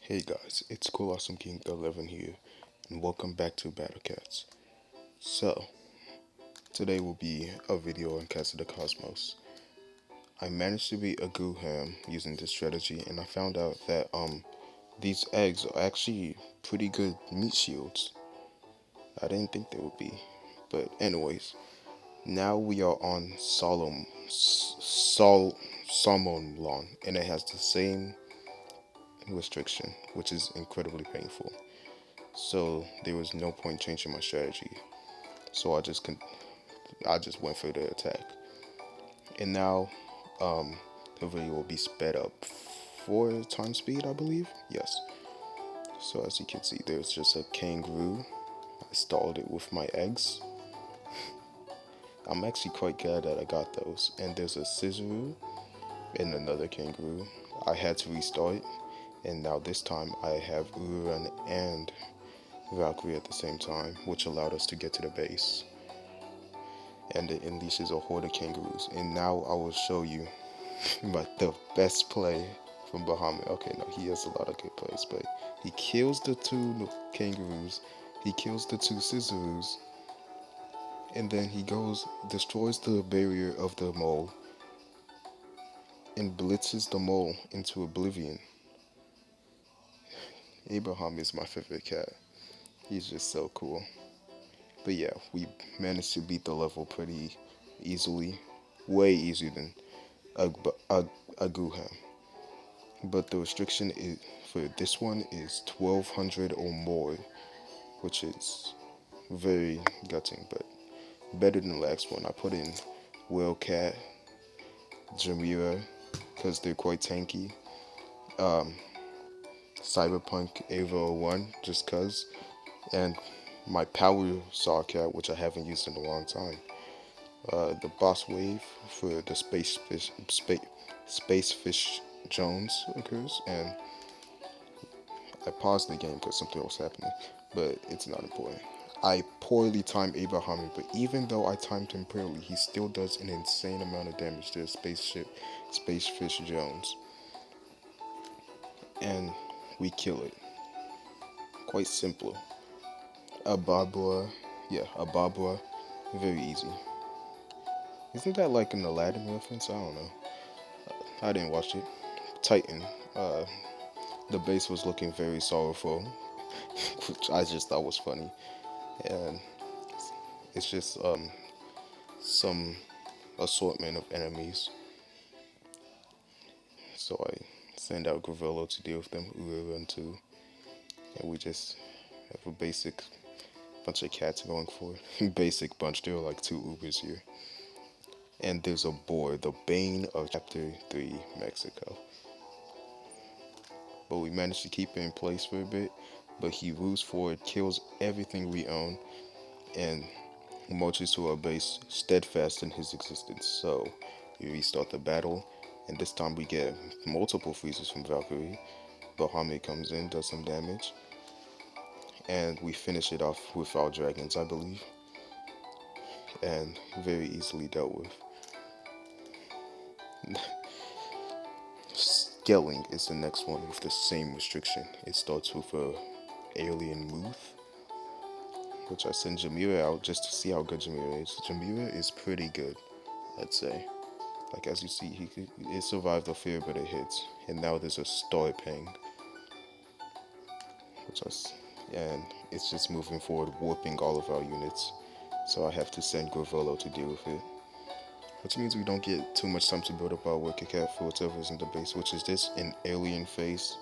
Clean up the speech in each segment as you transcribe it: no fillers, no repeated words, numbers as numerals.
Hey guys, it's Cool Awesome King 11 here, and welcome back to Battle Cats. So, today will be a video on Cats of the Cosmos. I managed to beat a Guham using this strategy, and I found out that these eggs are actually pretty good meat shields. I didn't think they would be, but anyways, now we are on Salmonlon, and it has the same restriction, which is incredibly painful. So there was no point changing my strategy. So I just went for the attack. And now the video will be sped up 4 times speed, I believe. Yes. So as you can see, there's just a kangaroo. I stalled it with my eggs. I'm actually quite glad that I got those. And there's a scissoroo and another kangaroo. I had to restart, and now this time I have Uran and Valkyrie at the same time, which allowed us to get to the base. And it unleashes a horde of kangaroos. And now I will show you the best play from Bahamut. Okay, no, he has a lot of good plays, but he kills the 2 kangaroos, he kills the 2 scissoros, and then he goes, destroys the barrier of the mole, and blitzes the mole into oblivion. Abraham is my favorite cat. He's just so cool. But yeah, we managed to beat the level pretty easily, way easier than a, a, a Guham. But the restriction is for this one is 1200 or more, which is very gutting, but better than the last one. I put in Wildcat, Jamira, because they're quite tanky. Cyberpunk Ava 1, just cause, and my Power Saw Cat, which I haven't used in a long time. The Boss Wave for the Space Fish Jones occurs, and I paused the game because something was happening, but it's not important. I poorly timed Abraham, but even though I timed him poorly, he still does an insane amount of damage to the Space Fish Jones. And we kill it. Quite simple. A Babua, yeah, a Babua, very easy. Isn't that like an Aladdin reference? I don't know. I didn't watch it. Titan, uh, the base was looking very sorrowful, which I just thought was funny. And it's just some assortment of enemies. So I send out Gravello to deal with them, Ura too. And we just have a basic bunch of cats going for it. Basic bunch, there are like 2 Ubers here. And there's a boar, the bane of Chapter 3 Mexico. But we managed to keep it in place for a bit. But he moves forward, kills everything we own, and marches to our base steadfast in his existence. So we restart the battle, and this time we get multiple freezes from Valkyrie. Bahamut comes in, does some damage, and we finish it off with our dragons, I believe, and very easily dealt with. Scaling is the next one with the same restriction. It starts with a alien Muth, which I send Jamira out just to see how good Jamira is. Jamira is pretty good, I'd say. Like as you see, it survived the fear, but it hits. And now there's a Star Pang, and it's just moving forward, warping all of our units. So I have to send Gravello to deal with it. Which means we don't get too much time to build up our Wicked Cat for whatever's in the base, which is this, an alien face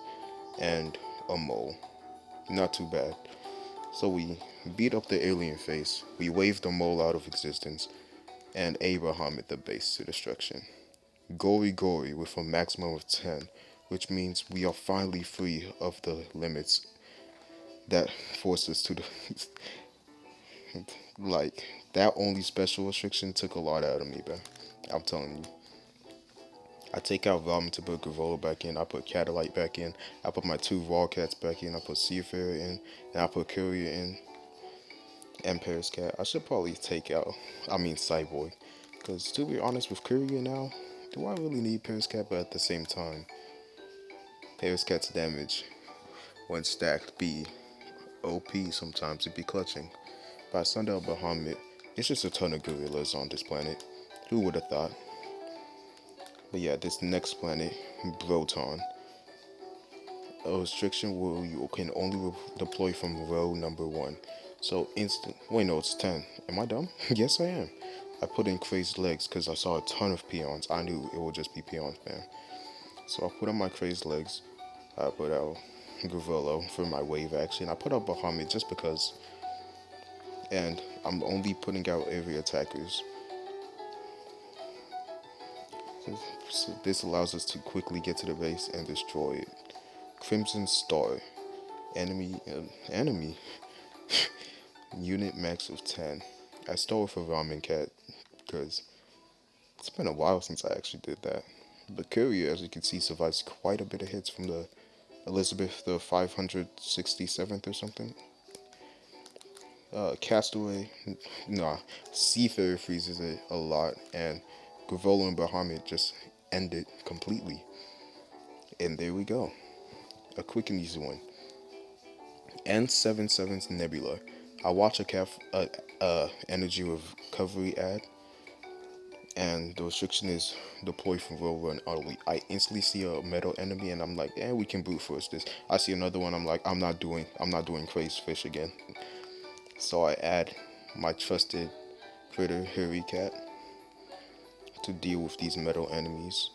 and a mole. Not too bad. So we beat up the alien face, we wave the mole out of existence, and Abraham at the base to destruction. Gory Gory with a maximum of 10, which means we are finally free of the limits that force us to the like that only special restriction took a lot out of me, bro. I'm telling you. I take out Valmont to put Gavola back in. I put Catalite back in. I put my 2 Cats back in. I put Seafarer in. And I put Courier in. And Paris Cat. I should probably take out, Cyborg. Because to be honest with Courier now, do I really need Paris Cat? But at the same time, Paris Cat's damage when stacked be OP sometimes, it be clutching. By Sundown Bahamut, it's just a ton of gorillas on this planet. Who would have thought? But yeah, this next planet, Broton, a restriction where you can only deploy from row number 1. So instant. Wait, no, it's 10. Am I dumb? Yes, I am. I put in crazed legs because I saw a ton of peons. I knew it would just be peons, man. So I put on my crazed legs. I put out Gavillo for my wave action. I put out Bahamut just because. And I'm only putting out area attackers. So this allows us to quickly get to the base and destroy it. Crimson Star. Enemy. Unit max of 10. I stole it for Ramen Cat because it's been a while since I actually did that. The courier, as you can see, survives quite a bit of hits from the Elizabeth the 567th or something. Castaway, nah, Seafarer freezes it a lot, and Gravolo and Bahamut just end it completely. And there we go. A quick and easy one. N77's Nebula. I watch a energy recovery ad, and the restriction is deploy from row run utterly. I instantly see a metal enemy, and I'm like, we can brute force this. I see another one, I'm like, I'm not doing crazed fish again. So I add my trusted critter Harry Cat to deal with these metal enemies.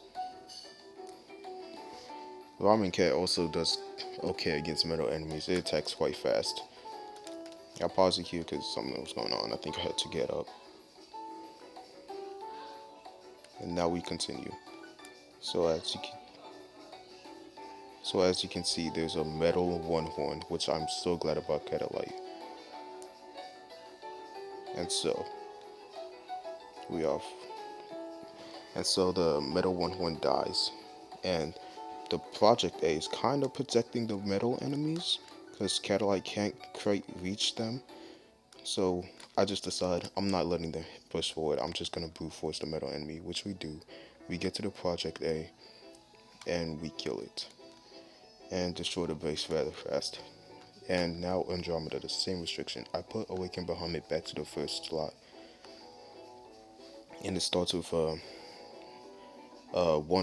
Ramen Cat also does okay against metal enemies. It attacks quite fast. I paused it here because something was going on. I think I had to get up. And now we continue. So as you can see, there's a metal one horn, which I'm so glad about Catalyte. And so we off. And so the metal one horn dies, and the Project A is kind of protecting the metal enemies because Catalyte can't quite reach them. So I just decide I'm not letting them push forward. I'm just gonna brute force the metal enemy, which we do. We get to the Project A and we kill it and destroy the base rather fast. And now Andromeda, the same restriction. I put Awaken Bahamut back to the first slot, and it starts with one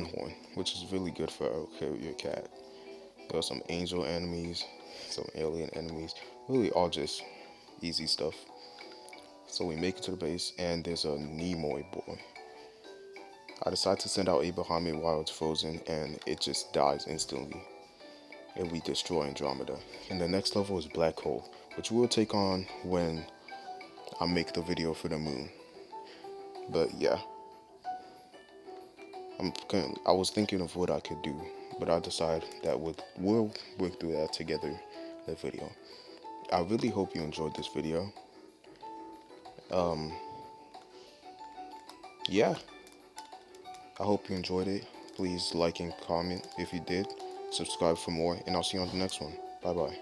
horn, which is really good for our carrier cat. There are some angel enemies, some alien enemies, really all just easy stuff. So we make it to the base, and there's a Nimoy boy. I decide to send out a Bahamut while it's frozen, and it just dies instantly. And we destroy Andromeda. And the next level is Black Hole, which we'll take on when I make the video for the moon. But yeah, I was thinking of what I could do, but I decided that we'll work through that together in the video. I really hope you enjoyed this video. Yeah, I hope you enjoyed it. Please like and comment if you did. Subscribe for more, and I'll see you on the next one. Bye bye.